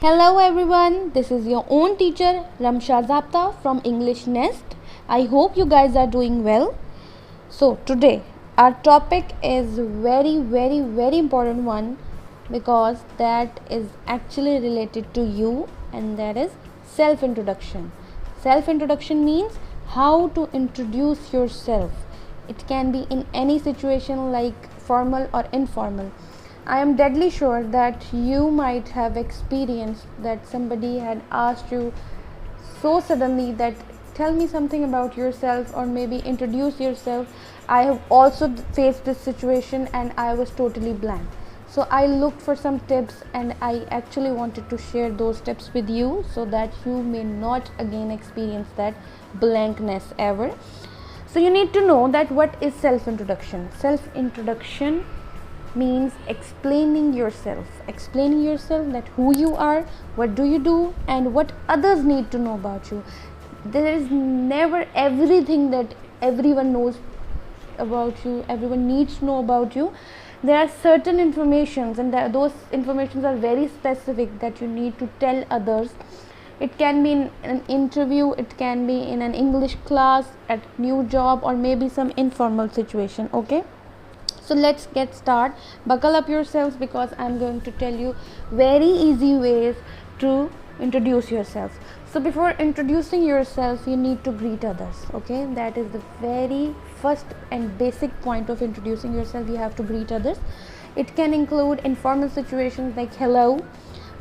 Hello everyone, this is your own teacher Ramsha Zapta from English Nest. I hope you guys are doing well. So today our topic is very important one because that is actually related to you, and that is self-introduction. Self-introduction means how to introduce yourself. It can be in any situation like formal or informal. I am deadly sure that you might have experienced that somebody had asked you so suddenly that tell me something about yourself or maybe introduce yourself. I have also faced this situation and I was totally blank. So I looked for some tips and I actually wanted to share those tips with you so that you may not again experience that blankness ever. So you need to know that what is self-introduction. Self-introduction means explaining yourself that who you are, what do you do, and what others need to know about you. There is never everything that everyone knows about you, everyone needs to know about you. There are certain informations, and those informations are very specific that you need to tell others. It can be in an interview, it can be in an English class, at new job, or maybe some informal situation. Okay, so let's get started. Buckle up yourselves because I'm going to tell you very easy ways to introduce yourself. So before introducing yourself, you need to greet others. Okay, that is the very first and basic point of introducing yourself. You have to greet others. It can include informal situations like hello,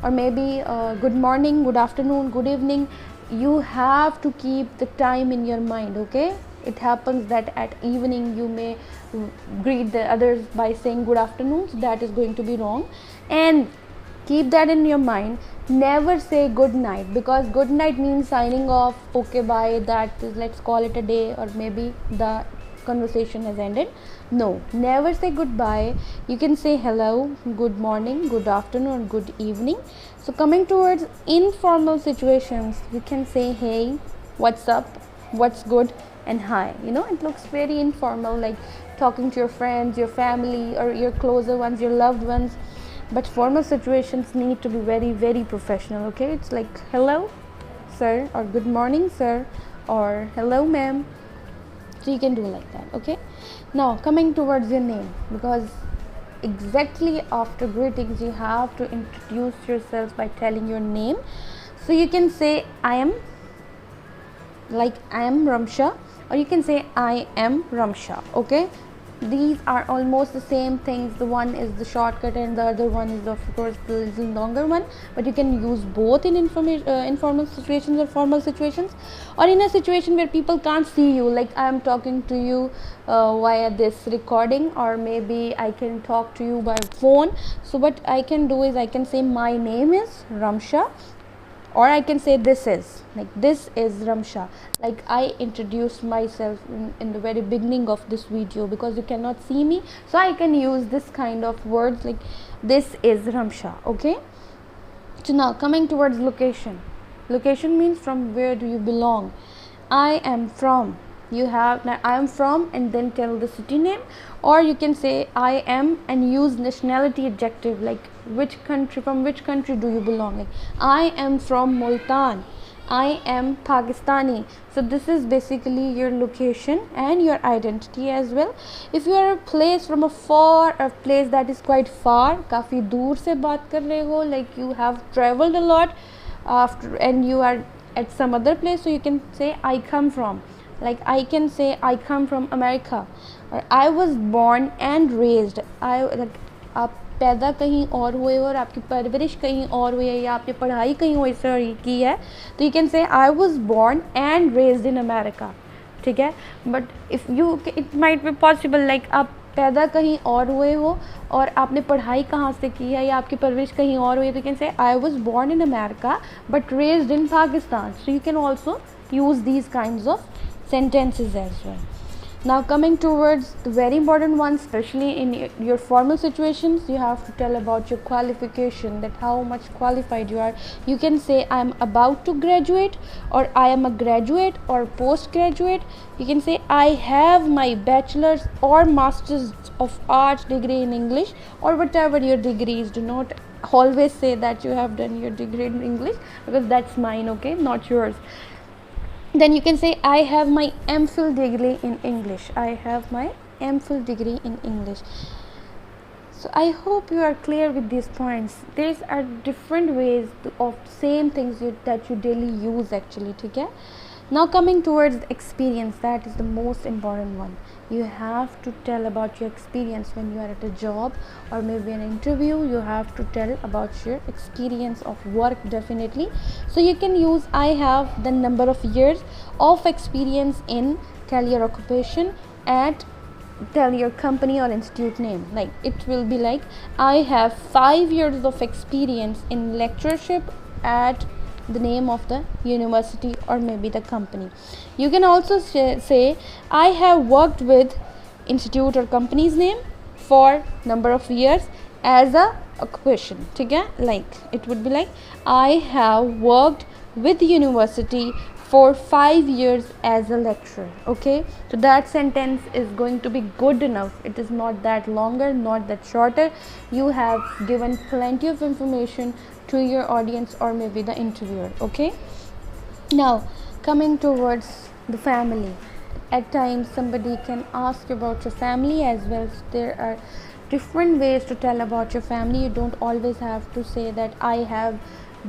or maybe good morning, good afternoon, good evening. You have to keep the time in your mind. Okay, it happens that at evening you may greet the others by saying good afternoon, so that is going to be wrong, and keep that in your mind. Never say good night, because good night means signing off, okay bye, that is, let's call it a day, or maybe the conversation has ended. No, never say goodbye. You can say hello, good morning, good afternoon, or good evening. So coming towards informal situations, you can say hey, what's up, what's good, and hi. It looks very informal, like talking to your friends, your family, or your closer ones, your loved ones. But formal situations need to be very professional. Okay, it's like hello sir, or good morning sir, or hello ma'am. So you can do like that. Okay, now coming towards your name, because exactly after greetings you have to introduce yourself by telling your name. So you can say I am Ramsha, or you can say I am Ramsha. Okay, these are almost the same things. The one is the shortcut and the other one is of course the little longer one, but you can use both in informal situations or formal situations, or in a situation where people can't see you, like I am talking to you via this recording, or maybe I can talk to you by phone. So what I can do is I can say my name is Ramsha, or I can say this is Ramsha, like I introduced myself in the very beginning of this video, because you cannot see me, so I can use this kind of words like this is Ramsha. Okay, so now coming towards location means from where do you belong. I am from, you have now I am from and then tell the city name, or you can say I am and use nationality adjective, like from which country do you belong, like I am from Multan, I am Pakistani. So this is basically your location and your identity as well. If you are a place from a place that is quite far, काफ़ी दूर से बात कर रहे हो, like you have traveled a lot after and you are at some other place, so you can say I come from, like I can say I come from America, or I was born and raised. आप पैदा कहीं और हुए हो और आपकी परवरिश कहीं और हुई है, या आपने पढ़ाई कहीं और से की है, तो you can say I was born and raised in America. ठीक है, but if you it might be possible like आप पैदा कहीं और हुए हो और आपने पढ़ाई कहाँ से की है या आपकी परवरिश कहीं और हुई है, तो you can say I was born in America but raised in Pakistan. So you can also use these kinds of sentences as well. Now coming towards the very important one, especially in your formal situations, you have to tell about your qualification, that how much qualified you are. You can say I am about to graduate, or I am a graduate or postgraduate. You can say I have my bachelor's or master's of arts degree in English, or whatever your degrees. Do not always say that you have done your degree in English, because that's mine, okay, not yours. Then you can say I have my MPhil degree in English. I have my MPhil degree in English. So I hope you are clear with these points. These are different ways of same things that you daily use actually. Okay? Now coming towards the experience, that is the most important one. You have to tell about your experience when you are at a job or maybe an interview. You have to tell about your experience of work, definitely. So you can use I have the number of years of experience in, tell your occupation, and tell your company or institute name. Like it will be like I have 5 years of experience in lectureship at the name of the university or maybe the company. You can also say I have worked with institute or company's name for number of years as a occupation. Okay? Like it would be like I have worked with university for 5 years as a lecturer. Okay, so that sentence is going to be good enough. It is not that longer, not that shorter. You have given plenty of information to your audience or maybe the interviewer. Okay, now coming towards the family, at times somebody can ask about your family as well. So there are different ways to tell about your family. You don't always have to say that I have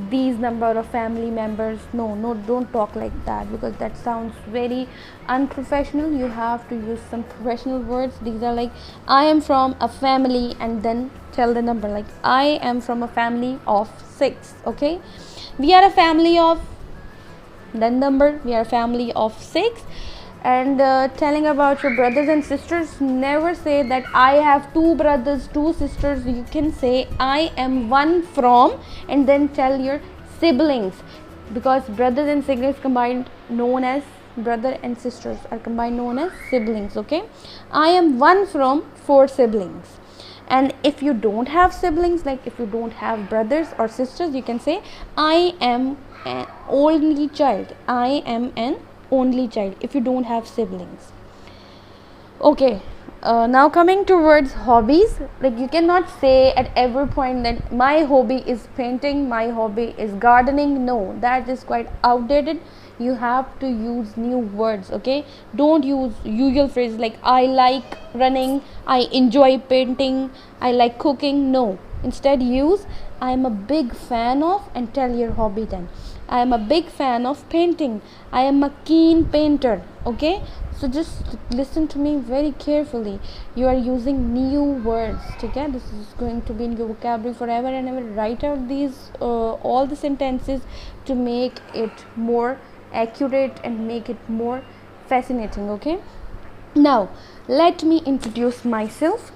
these number of family members. No, don't talk like that, because that sounds very unprofessional. You have to use some professional words. These are like I am from a family, and then tell the number, like I am from a family of 6. Okay, we are a family of, then number, we are a family of 6. And telling about your brothers and sisters, never say that I have 2 brothers 2 sisters. You can say I am one from, and then tell your siblings, because brothers and siblings combined known as brother and sisters are combined known as siblings. Okay, I am one from 4 siblings. And if you don't have siblings, like if you don't have brothers or sisters, you can say I am an only child. I am an only child if you don't have siblings. Okay, now coming towards hobbies, like you cannot say at every point that my hobby is painting, my hobby is gardening. No, that is quite outdated. You have to use new words. Okay, don't use usual phrases like I like running, I enjoy painting, I like cooking. No, instead use I am a big fan of, and tell your hobby then. I am a big fan of painting. I am a keen painter. Okay, so just listen to me very carefully. You are using new words. Okay, this is going to be in your vocabulary forever and ever. Write out these all the sentences to make it more accurate and make it more fascinating. Okay, now let me introduce myself.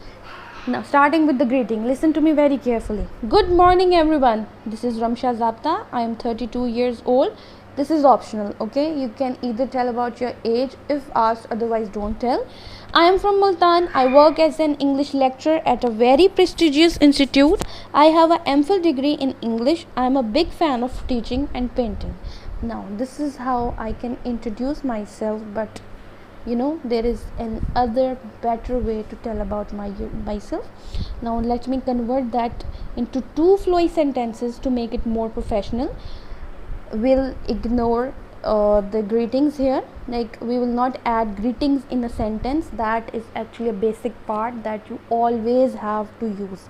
Now starting with the greeting, listen to me very carefully. Good morning everyone. This is Ramsha Zapta. I am 32 years old. This is optional. Okay, you can either tell about your age if asked, otherwise don't tell. I am from Multan. I work as an English lecturer at a very prestigious institute. I have an MPhil degree in English. I am a big fan of teaching and painting. Now this is how I can introduce myself, but there is another better way to tell about myself. Now let me convert that into 2 flowy sentences to make it more professional. We'll ignore the greetings here. Like we will not add greetings in a sentence. That is actually a basic part that you always have to use.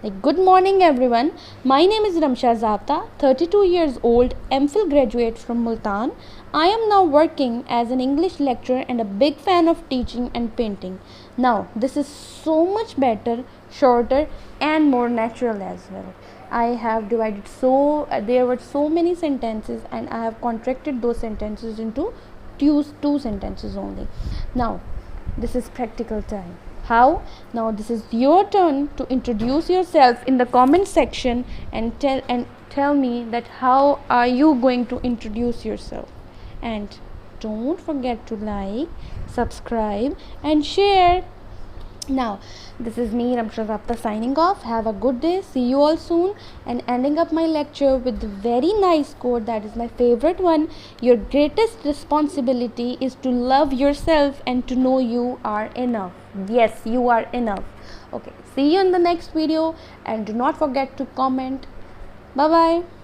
Like good morning everyone, my name is Ramsha Zapta, 32 years old, MPhil graduate from Multan. I am now working as an English lecturer and a big fan of teaching and painting. Now this is so much better, shorter and more natural as well. I have divided there were so many sentences, and I have contracted those sentences into two sentences only. Now this is practical time. How? Now this is your turn to introduce yourself in the comment section and tell me that how are you going to introduce yourself. And don't forget to like, subscribe and share. Now this is me, Ramsha Zapta, signing off. Have a good day. See you all soon. And ending up my lecture with the very nice quote that is my favorite one. Your greatest responsibility is to love yourself and to know you are enough. Yes, you are enough. Okay. see you in the next video, and do not forget to comment. Bye bye.